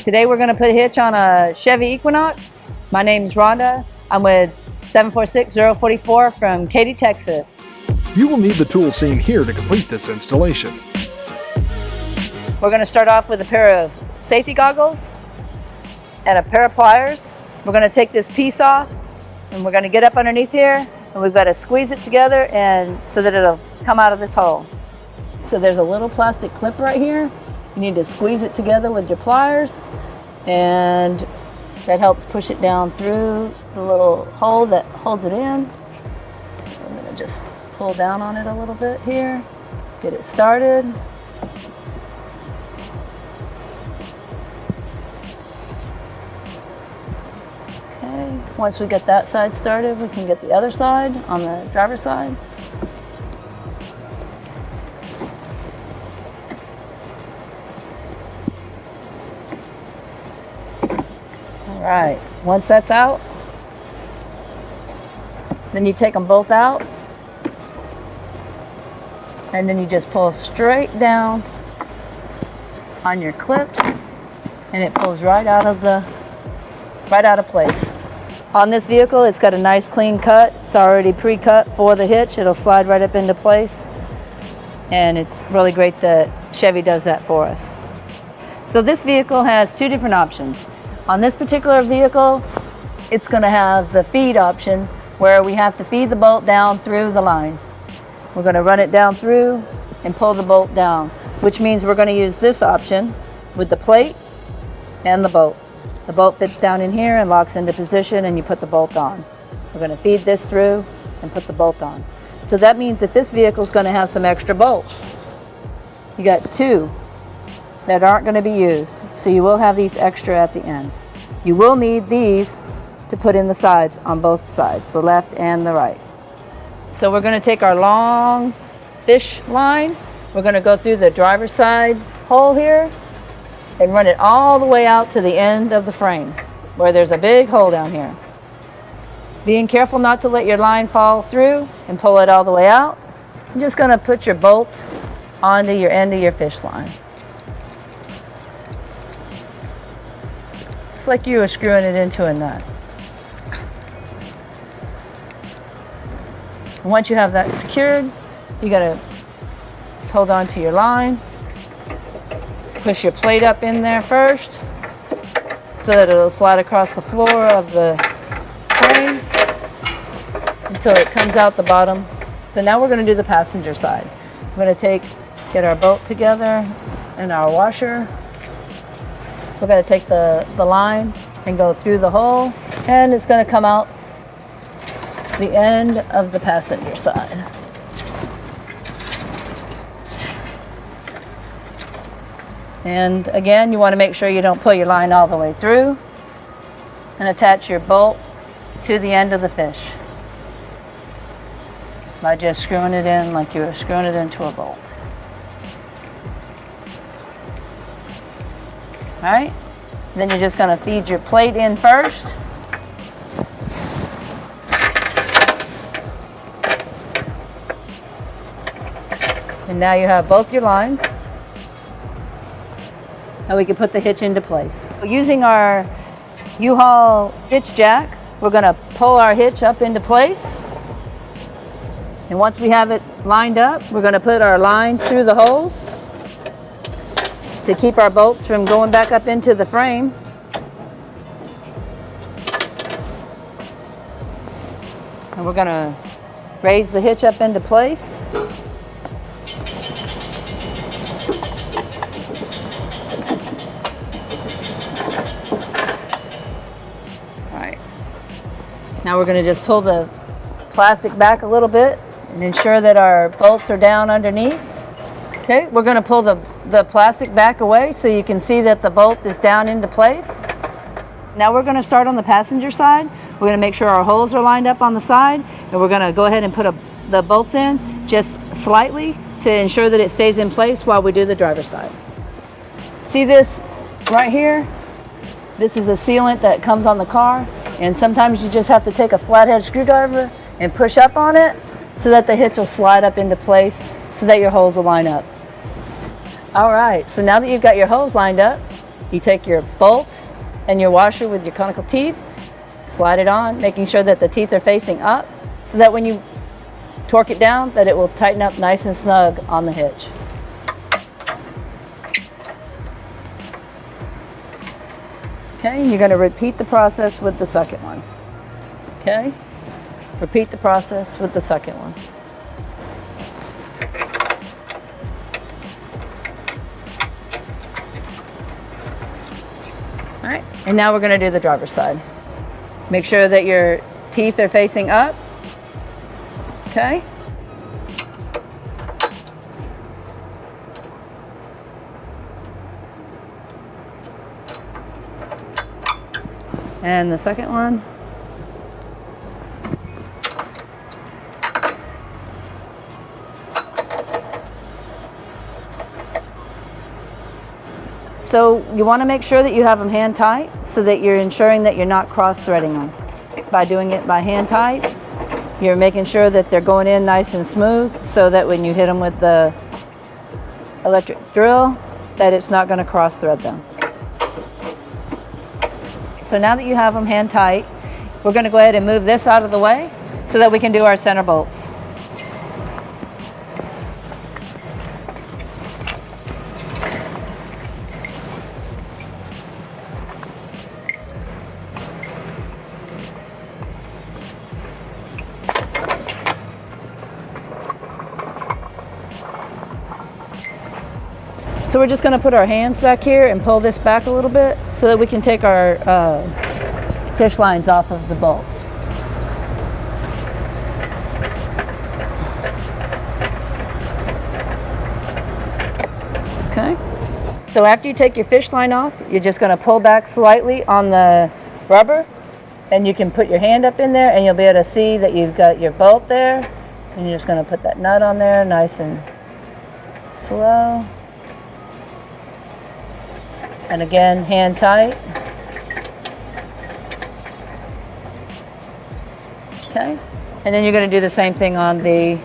Today we're going to put a hitch on a Chevy Equinox. My name's Rhonda. I'm with 746044 from Katy, Texas. You will need the tools seen here to complete this installation. We're going to start off with a pair of safety goggles and a pair of pliers. We're going to take this piece off and we're going to get up underneath here and we've got to squeeze it together and so that it'll come out of this hole. So there's a little plastic clip right here. You need to squeeze it together with your pliers and that helps push it down through the little hole that holds it in. I'm going to just pull down on it a little bit here, get it started. Okay, once we get that side started, we can get the other side on the driver's side. All right, once that's out, then you take them both out and then you just pull straight down on your clips and it pulls right out of place. On this vehicle, it's got a nice clean cut. It's already pre-cut for the hitch. It'll slide right up into place. And it's really great that Chevy does that for us. So this vehicle has two different options. On this particular vehicle, it's going to have the feed option where we have to feed the bolt down through the line. We're going to run it down through and pull the bolt down, which means we're going to use this option with the plate and the bolt. The bolt fits down in here and locks into position and you put the bolt on. We're going to feed this through and put the bolt on. So that means that this vehicle is going to have some extra bolts. You got two that aren't going to be used, so you will have these extra at the end. You will need these to put in the sides on both sides, the left and the right. So we're going to take our long fish line, we're going to go through the driver's side hole here and run it all the way out to the end of the frame where there's a big hole down here. Being careful not to let your line fall through and pull it all the way out. You're just going to put your bolt onto your end of your fish line. It's like you were screwing it into a nut. And once you have that secured, you gotta just hold on to your line. Push your plate up in there first so that it'll slide across the floor of the frame until it comes out the bottom. So now we're gonna do the passenger side. We're gonna get our bolt together and our washer. We're going to take the line and go through the hole and it's going to come out the end of the passenger side. And again, you want to make sure you don't pull your line all the way through and attach your bolt to the end of the fish by just screwing it in like you were screwing it into a bolt. All right, then you're just going to feed your plate in first. And now you have both your lines. Now we can put the hitch into place. Using our U-Haul hitch jack, we're going to pull our hitch up into place. And once we have it lined up, we're going to put our lines through the holes to keep our bolts from going back up into the frame. And we're going to raise the hitch up into place. All right. Now we're going to just pull the plastic back a little bit and ensure that our bolts are down underneath. Okay, we're going to pull the plastic back away so you can see that the bolt is down into place. Now we're going to start on the passenger side. We're going to make sure our holes are lined up on the side and we're going to go ahead and put the bolts in just slightly to ensure that it stays in place while we do the driver's side. See this right here? This is a sealant that comes on the car and sometimes you just have to take a flathead screwdriver and push up on it so that the hitch will slide up into place so that your holes will line up. All right, so now that you've got your holes lined up, You take your bolt and your washer with your conical teeth, slide it on, making sure that the teeth are facing up, so that when you torque it down, that it will tighten up nice and snug on the hitch. Okay, and you're going to repeat the process with the second one. Okay, repeat the process with the second one. All right, and now we're going to do the driver's side. Make sure that your teeth are facing up. Okay. And the second one. So you want to make sure that you have them hand tight, so that you're ensuring that you're not cross-threading them. By doing it by hand tight, you're making sure that they're going in nice and smooth, so that when you hit them with the electric drill, that it's not going to cross-thread them. So now that you have them hand tight, we're going to go ahead and move this out of the way so that we can do our center bolts. So we're just going to put our hands back here and pull this back a little bit so that we can take our fish lines off of the bolts. Okay. So after you take your fish line off, you're just going to pull back slightly on the rubber, and you can put your hand up in there and you'll be able to see that you've got your bolt there, and you're just going to put that nut on there nice and slow. And again, hand tight. Okay. And then you're going to do the same thing on the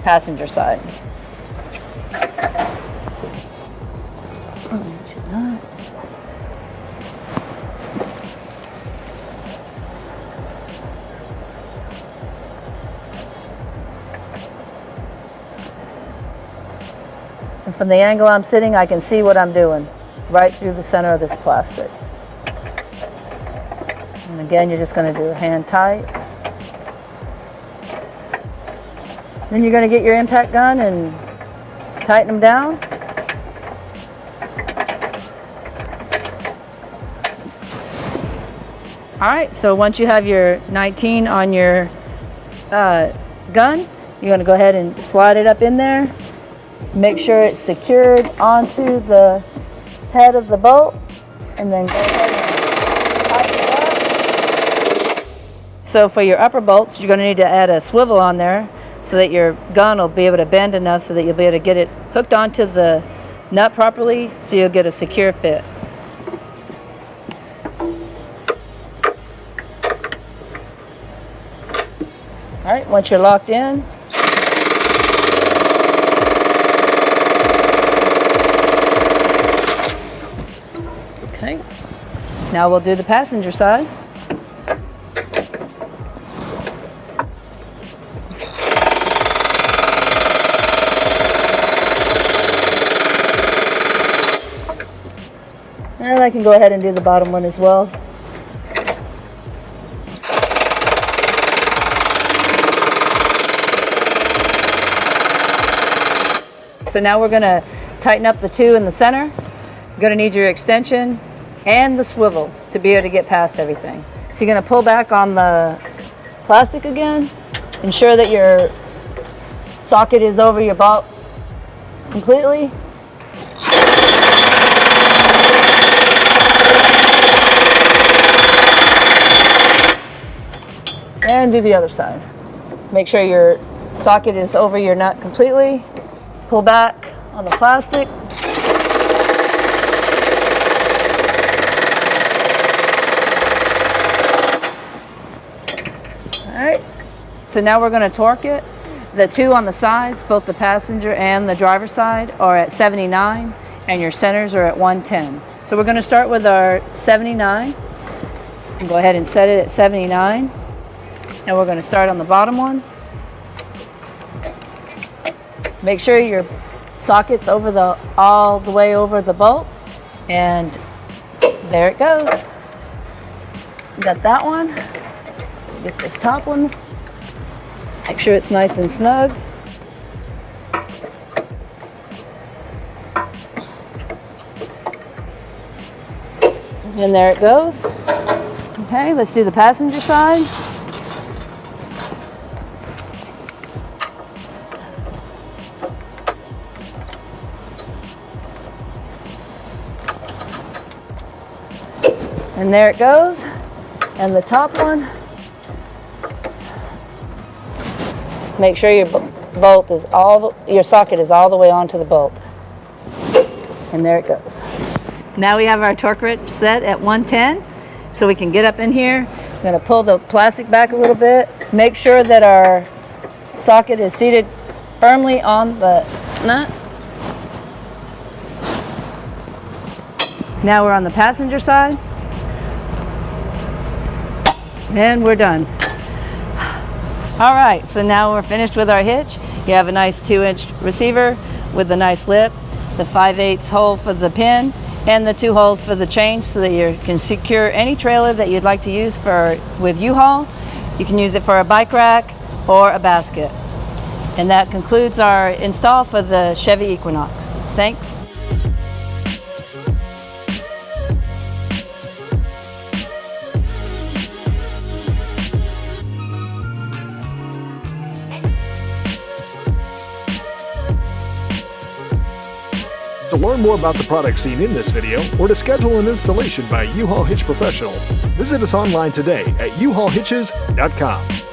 passenger side. And from the angle I'm sitting, I can see what I'm doing right through the center of this plastic. And again, you're just going to do a hand tight. Then you're going to get your impact gun and tighten them down. All right, so once you have your 19 on your gun, you're going to go ahead and slide it up in there. Make sure it's secured onto the head of the bolt, and then go ahead and tighten it up. So for your upper bolts, you're going to need to add a swivel on there so that your gun will be able to bend enough so that you'll be able to get it hooked onto the nut properly, so you'll get a secure fit. All right, once you're locked in, okay, now we'll do the passenger side. And I can go ahead and do the bottom one as well. So now we're going to tighten up the two in the center. You're going to need your extension and the swivel to be able to get past everything. So you're going to pull back on the plastic again. Ensure that your socket is over your bolt completely. And do the other side. Make sure your socket is over your nut completely. Pull back on the plastic. All right, so now we're going to torque it. The two on the sides, both the passenger and the driver's side, are at 79, and your centers are at 110. So we're going to start with our 79. And go ahead and set it at 79. And we're going to start on the bottom one. Make sure your socket's over all the way over the bolt. And there it goes. Got that one. Get this top one. Make sure it's nice and snug. And there it goes. Okay, let's do the passenger side. And there it goes. And the top one. Make sure your bolt is your socket is all the way onto the bolt. And there it goes. Now we have our torque wrench set at 110, so we can get up in here. I'm going to pull the plastic back a little bit. Make sure that our socket is seated firmly on the nut. Now we're on the passenger side. And we're done. All right, so now we're finished with our hitch. You have a nice 2-inch receiver with a nice lip, the 5/8 hole for the pin, and the 2 holes for the change so that you can secure any trailer that you'd like to use with U-Haul. You can use it for a bike rack or a basket. And that concludes our install for the Chevy Equinox. Thanks. To learn more about the products seen in this video, or to schedule an installation by U-Haul Hitch Professional, visit us online today at uhaulhitches.com.